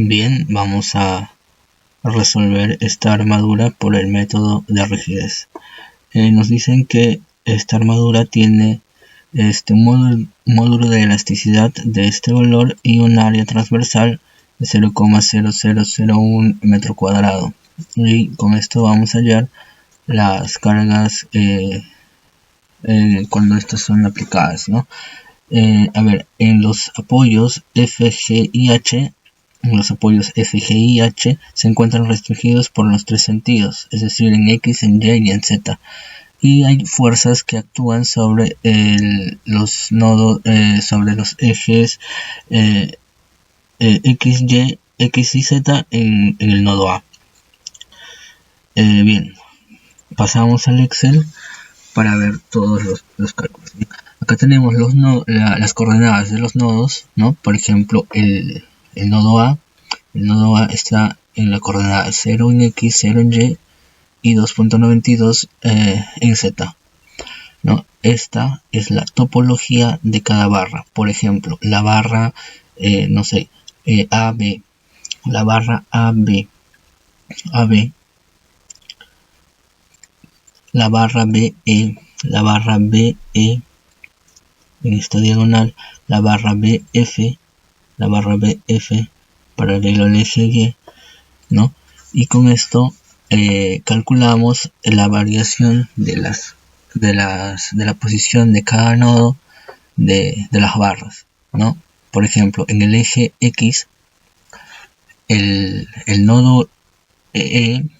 Bien, vamos a resolver esta armadura por el método de rigidez. Nos dicen que esta armadura tiene un módulo de elasticidad de este valor y un área transversal de 0,0001 metro cuadrado. Y con esto vamos a hallar las cargas cuando estas son aplicadas, ¿no? En los apoyos F, G y H, se encuentran restringidos por los tres sentidos, es decir, en X, en Y y en Z. Y hay fuerzas que actúan sobre los nodos, sobre los ejes X y Z en el nodo A. Bien, pasamos al Excel para ver todos los cálculos. Acá tenemos las coordenadas de los nodos, ¿no? Por ejemplo, el nodo A. El nodo A está en la coordenada 0 en X, 0 en Y 2.92 en Z, ¿no? Esta es la topología de cada barra. Por ejemplo, la barra, AB, la barra AB, la barra BE, la barra BE en esta diagonal, la barra BF paralelo al eje Y, ¿no? Y con esto calculamos la variación de la posición de cada nodo de las barras, ¿no? Por ejemplo, en el eje X, el nodo el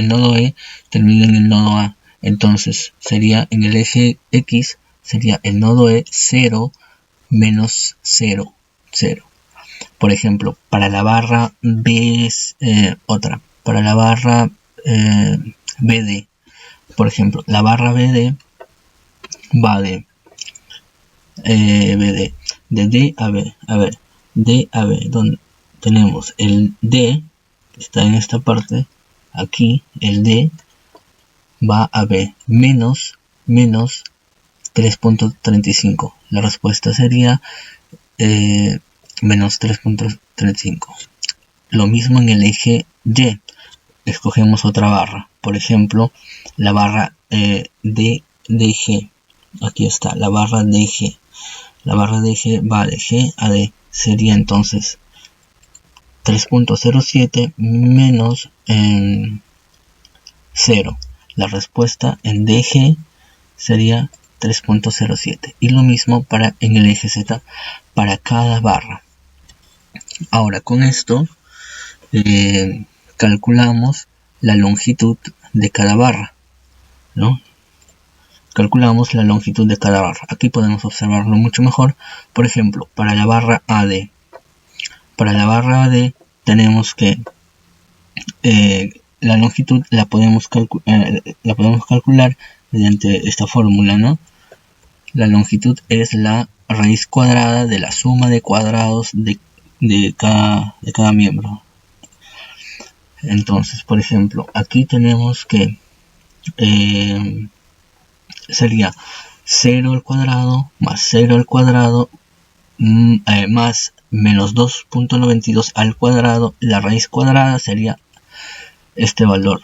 nodo E termina en el nodo A. Entonces sería en el eje X, sería el nodo E 0 menos 0, 0. Por ejemplo, para la barra B es otra. Para la barra BD, por ejemplo, la barra BD va de D a B. D a B, donde tenemos el D, que está en esta parte. Aquí el D va a B menos 3.35. La respuesta sería menos 3.35. Lo mismo en el eje Y. Escogemos otra barra. Por ejemplo, la barra DG. Aquí está, la barra DG. La barra DG va de G a D. Sería entonces 3.07 menos 0. La respuesta en DG sería 3.07. Y lo mismo en el eje Z para cada barra. Ahora con esto calculamos la longitud de cada barra, ¿no? Calculamos la longitud de cada barra. Aquí podemos observarlo mucho mejor. Por ejemplo, para la barra AD. Para la barra AD tenemos que la longitud la podemos calcular mediante esta fórmula, ¿no? La longitud es la raíz cuadrada de la suma de cuadrados de cada miembro. Entonces, por ejemplo, aquí tenemos que sería 0 al cuadrado más 0 al cuadrado más menos 2.92 al cuadrado. La raíz cuadrada sería este valor,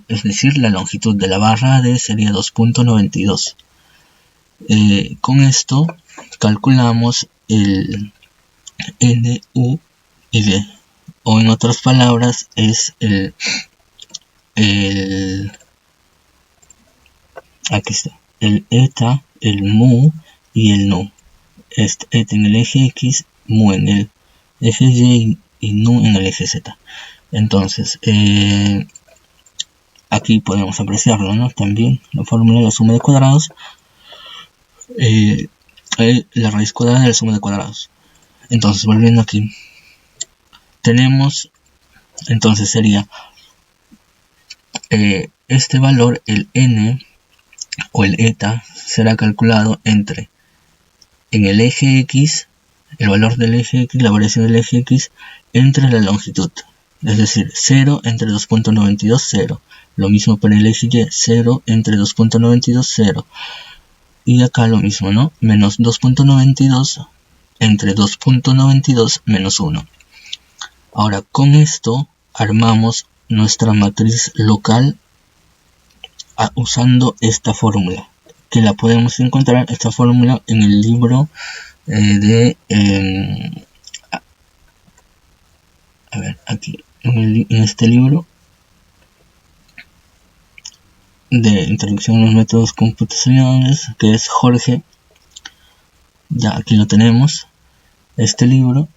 es decir, la longitud de la barra AD sería 2.92. Con esto calculamos el NU y D, o en otras palabras es aquí está, el eta, el mu y el nu. Eta en el eje X, mu en el eje Y y nu en el eje Z. Entonces, aquí podemos apreciarlo, ¿no? También la fórmula de la suma de cuadrados, la raíz cuadrada de la suma de cuadrados. Entonces, volviendo aquí, tenemos, entonces sería este valor, el n o el eta, será calculado en el eje X, el valor del eje X, la variación del eje X, entre la longitud. Es decir, 0 entre 2.92, 0. Lo mismo para el eje Y, 0 entre 2.92, 0. Y acá lo mismo, ¿no? Menos 2.92 entre 2.92 menos 1. Ahora con esto armamos nuestra matriz local usando esta fórmula, que la podemos encontrar esta fórmula en el libro a ver, aquí en este libro de Introducción a los métodos computacionales, que es Jorge. Ya aquí lo tenemos, este libro.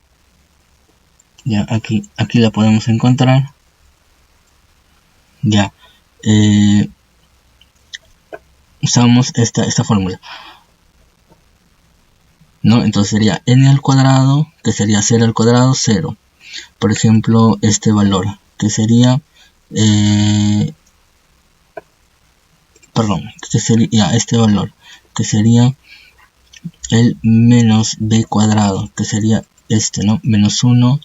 Ya aquí la podemos encontrar. Ya usamos esta fórmula, ¿no? Entonces sería n al cuadrado, que sería 0 al cuadrado, 0. Por ejemplo, este valor, que sería este valor, que sería el menos b cuadrado, que sería este, ¿no? Menos 1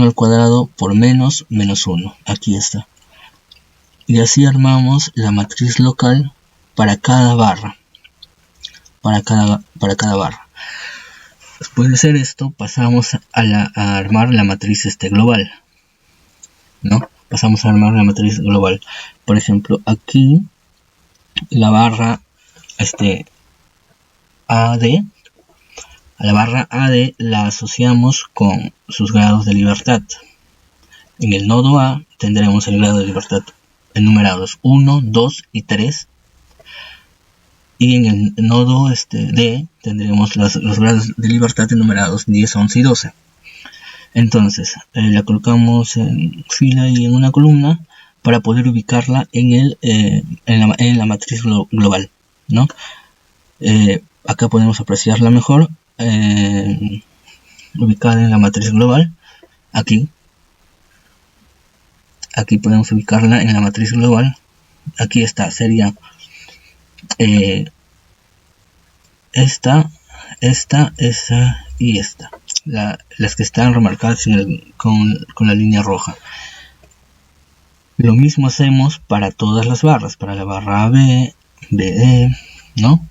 al cuadrado por menos 1. Aquí está. Y así armamos la matriz local para cada barra. Para cada barra. Después de hacer esto, pasamos a armar la matriz global, ¿no? Pasamos a armar la matriz global. Por ejemplo, aquí la barra AD, a la barra AD la asociamos con sus grados de libertad. En el nodo A tendremos el grado de libertad enumerados 1, 2 y 3. Y en el nodo D tendremos los grados de libertad enumerados 10, 11 y 12. Entonces la colocamos en fila y en una columna para poder ubicarla en la matriz global, ¿no? Acá podemos apreciarla mejor, ubicada en la matriz global. Aquí podemos ubicarla en la matriz global. Aquí está, sería esta y esta, las que están remarcadas con la línea roja. Lo mismo hacemos para todas las barras, para la barra AB, BE, ¿no?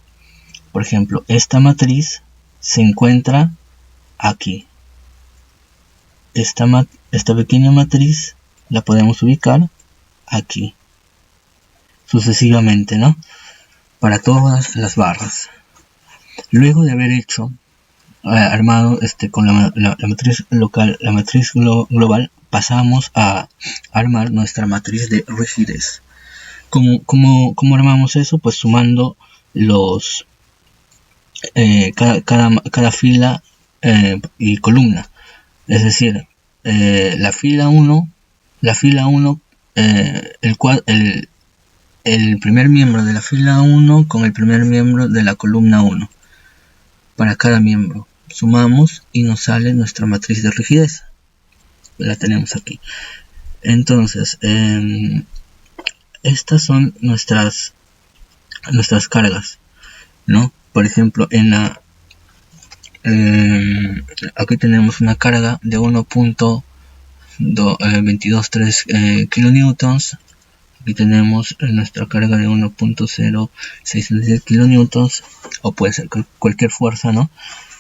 Por ejemplo, esta matriz se encuentra aquí. Esta pequeña matriz la podemos ubicar aquí, sucesivamente, ¿no? Para todas las barras. Luego de haber armado con la matriz local, la matriz global, pasamos a armar nuestra matriz de rigidez. ¿Cómo armamos eso? Pues sumando cada fila y columna. Es decir, la fila 1, el primer miembro de la fila 1 con el primer miembro de la columna 1. Para cada miembro sumamos y nos sale nuestra matriz de rigidez. La tenemos aquí. Entonces, estas son nuestras cargas, ¿no? Por ejemplo, aquí tenemos una carga de 1.223 kilonewtons. Aquí tenemos nuestra carga de 1.0610 kilonewtons, o puede ser cualquier fuerza, ¿no?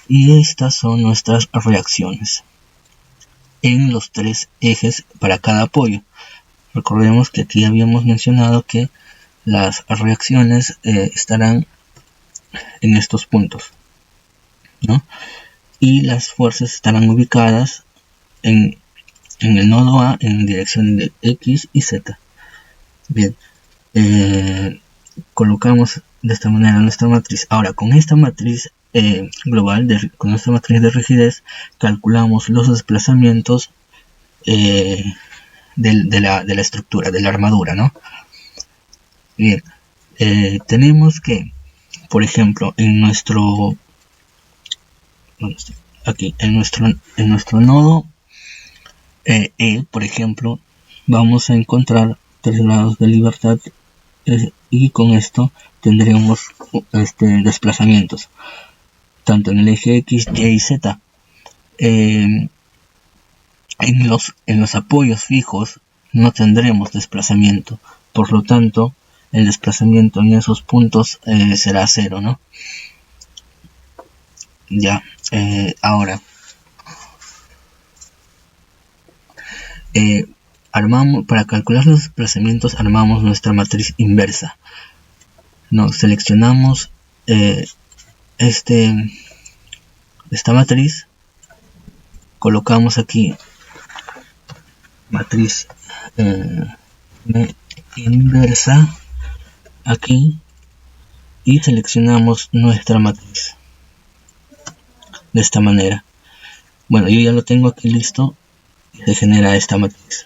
Y estas son nuestras reacciones en los 3 ejes para cada apoyo. Recordemos que aquí habíamos mencionado que las reacciones estarán en estos puntos, ¿no? Y las fuerzas estarán ubicadas en el nodo A en dirección de X y Z. Bien, colocamos de esta manera nuestra matriz. Ahora, con esta matriz global, con esta matriz de rigidez, calculamos los desplazamientos de la estructura, de la armadura, ¿no? Bien, tenemos que, por ejemplo, en nuestro nodo por ejemplo, vamos a encontrar 3 grados de libertad, y con esto tendremos desplazamientos tanto en el eje X, Y y Z. En los apoyos fijos no tendremos desplazamiento, por lo tanto el desplazamiento en esos puntos será 0, ¿no? Ya, ahora para calcular los desplazamientos armamos nuestra matriz inversa. Seleccionamos esta matriz, colocamos aquí matriz inversa aquí y seleccionamos nuestra matriz de esta manera. Bueno, yo ya lo tengo aquí listo y se genera esta matriz.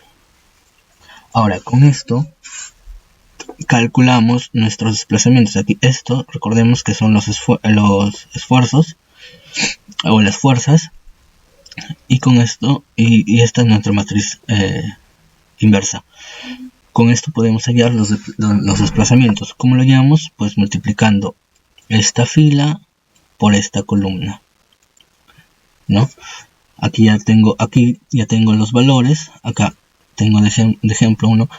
Ahora con esto calculamos nuestros desplazamientos. Aquí esto, recordemos que son los esfuerzos o las fuerzas, y con esto y esta es nuestra matriz inversa. Con esto podemos hallar los desplazamientos. ¿Cómo lo hallamos? Pues multiplicando esta fila por esta columna, Aquí ya tengo los valores. Acá tengo de ejemplo 1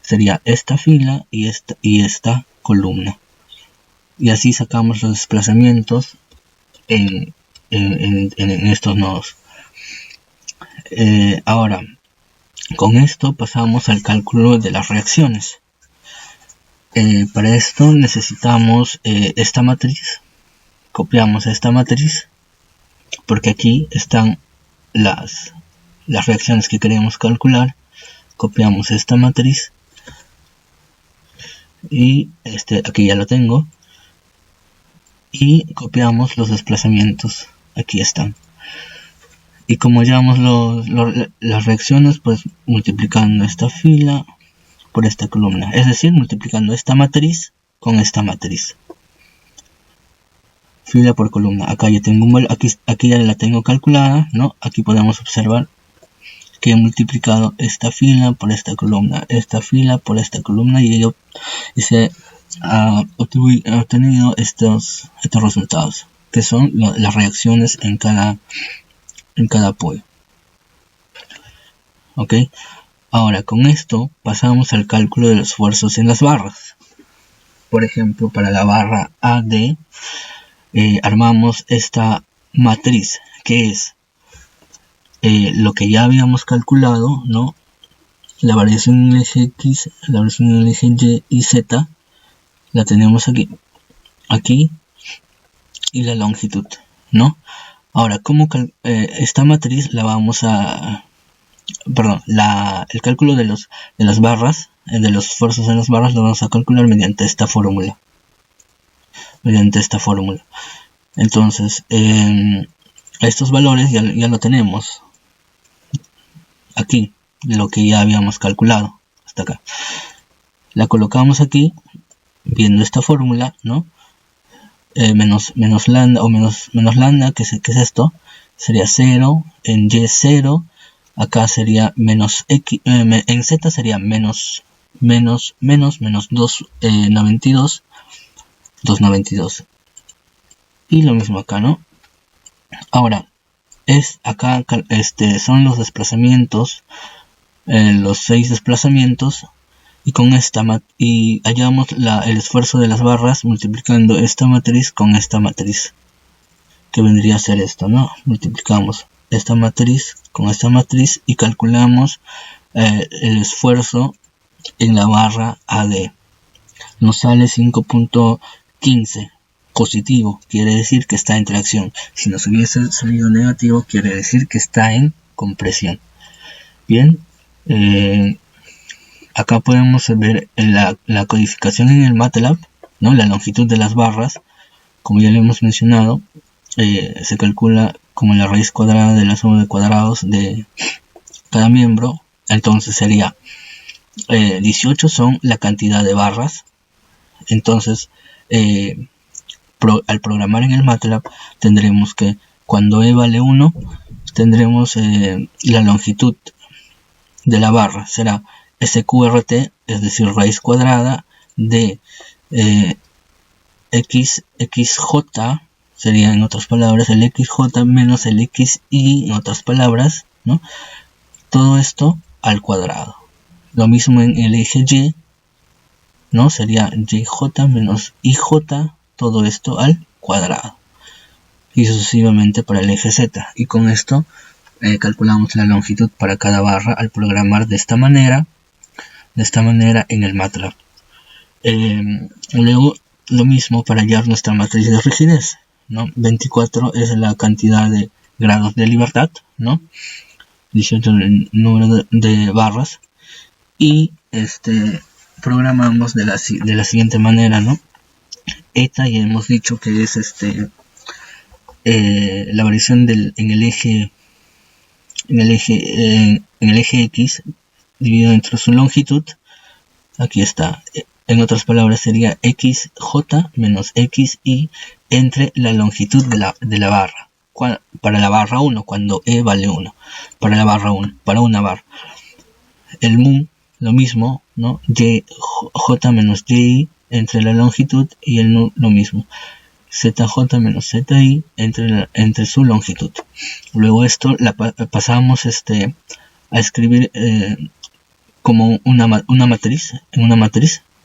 sería esta fila y esta columna, y así sacamos los desplazamientos en estos nodos. Ahora con esto pasamos al cálculo de las reacciones. Para esto necesitamos esta matriz. Copiamos esta matriz porque aquí están las reacciones que queremos calcular. Copiamos esta matriz y aquí ya lo tengo, y copiamos los desplazamientos. Aquí están. Y como hallamos las reacciones, pues multiplicando esta fila por esta columna, es decir, multiplicando esta matriz con esta matriz, fila por columna. Acá ya tengo aquí ya la tengo calculada, Aquí podemos observar que he multiplicado esta fila por esta columna, esta fila por esta columna, y se ha obtenido estos resultados, que son las reacciones en cada apoyo. Ok, ahora con esto pasamos al cálculo de los esfuerzos en las barras. Por ejemplo, para la barra AD armamos esta matriz, que es lo que ya habíamos calculado, la variación en el eje X, la variación en el eje Y y Z, la tenemos aquí, y la longitud, Ahora, esta matriz la vamos a... el cálculo de las barras, de los esfuerzos en las barras, lo vamos a calcular mediante esta fórmula. Entonces, estos valores ya lo tenemos aquí, lo que ya habíamos calculado hasta acá. La colocamos aquí, viendo esta fórmula, menos lambda o menos lambda, que es esto, sería 0, en Y 0, acá sería menos X, en Z sería menos 292, y lo mismo acá, Ahora, acá son los desplazamientos, los 6 desplazamientos, y con y hallamos el esfuerzo de las barras multiplicando esta matriz con esta matriz, que vendría a ser esto, Multiplicamos esta matriz con esta matriz y calculamos el esfuerzo en la barra AD. Nos sale 5.15 positivo, quiere decir que está en tracción. Si nos hubiese salido negativo, quiere decir que está en compresión. Bien, acá podemos ver la codificación en el MATLAB, la longitud de las barras, como ya lo hemos mencionado, se calcula como la raíz cuadrada de la suma de cuadrados de cada miembro. Entonces sería 18 son la cantidad de barras. Entonces al programar en el MATLAB tendremos que, cuando E vale 1, tendremos la longitud de la barra será SQRT, es decir, raíz cuadrada de XJ, sería en otras palabras el XJ menos el XY, en otras palabras, todo esto al cuadrado. Lo mismo en el eje Y, sería YJ menos IJ, todo esto al cuadrado, y sucesivamente para el eje Z. Y con esto calculamos la longitud para cada barra al programar de esta manera en el MATLAB. Luego lo mismo para hallar nuestra matriz de rigidez, ¿no? 24 es la cantidad de grados de libertad, ¿no? 18 el número de barras, y programamos de la siguiente manera, ¿no? Eta, ya hemos dicho que es la variación en el eje X dividido entre su longitud. Aquí está. En otras palabras sería XJ menos XY entre la longitud de la barra. Para la barra 1, cuando E vale 1. Para la barra 1, para una barra. El mu, lo mismo, ¿no? J menos YI entre la longitud, y el nu lo mismo. ZJ menos ZI entre su longitud. Luego esto pasamos a escribir como una matriz,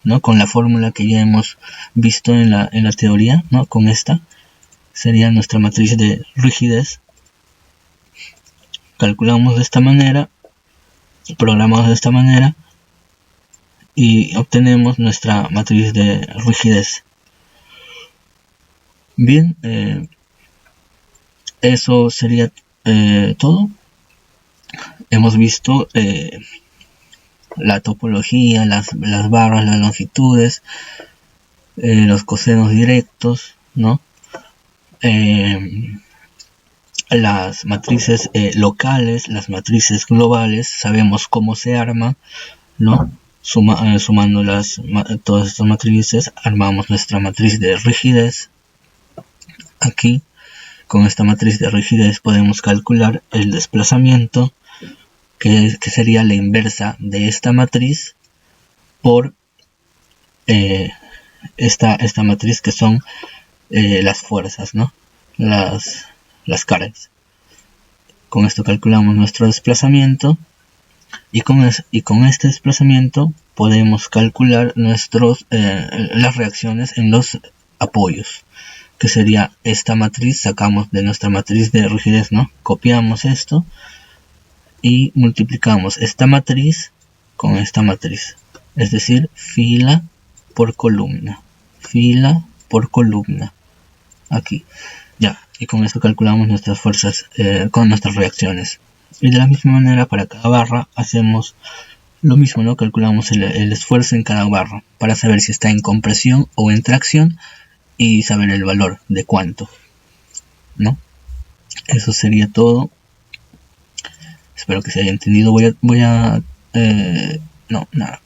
¿no? Con la fórmula que ya hemos visto en la teoría, ¿no? Con esta sería nuestra matriz de rigidez. Calculamos de esta manera, programamos de esta manera y obtenemos nuestra matriz de rigidez. Bien, eso sería todo. Hemos visto la topología, las barras, las longitudes, los cosenos directos, ¿no? Las matrices locales, las matrices globales. Sabemos cómo se arma, ¿no? Sumando todas estas matrices, armamos nuestra matriz de rigidez. Aquí, con esta matriz de rigidez, podemos calcular el desplazamiento, que sería la inversa de esta matriz por esta matriz, que son las fuerzas, ¿no? Las cargas. Con esto calculamos nuestro desplazamiento, y con este desplazamiento podemos calcular las reacciones en los apoyos, que sería esta matriz. Sacamos de nuestra matriz de rigidez, ¿no? Copiamos esto y multiplicamos esta matriz con esta matriz, es decir, fila por columna, aquí, ya, y con esto calculamos nuestras fuerzas con nuestras reacciones. Y de la misma manera para cada barra hacemos lo mismo, ¿no? Calculamos el esfuerzo en cada barra para saber si está en compresión o en tracción, y saber el valor de cuánto, ¿no? Eso sería todo. Espero que se haya entendido. No, nada.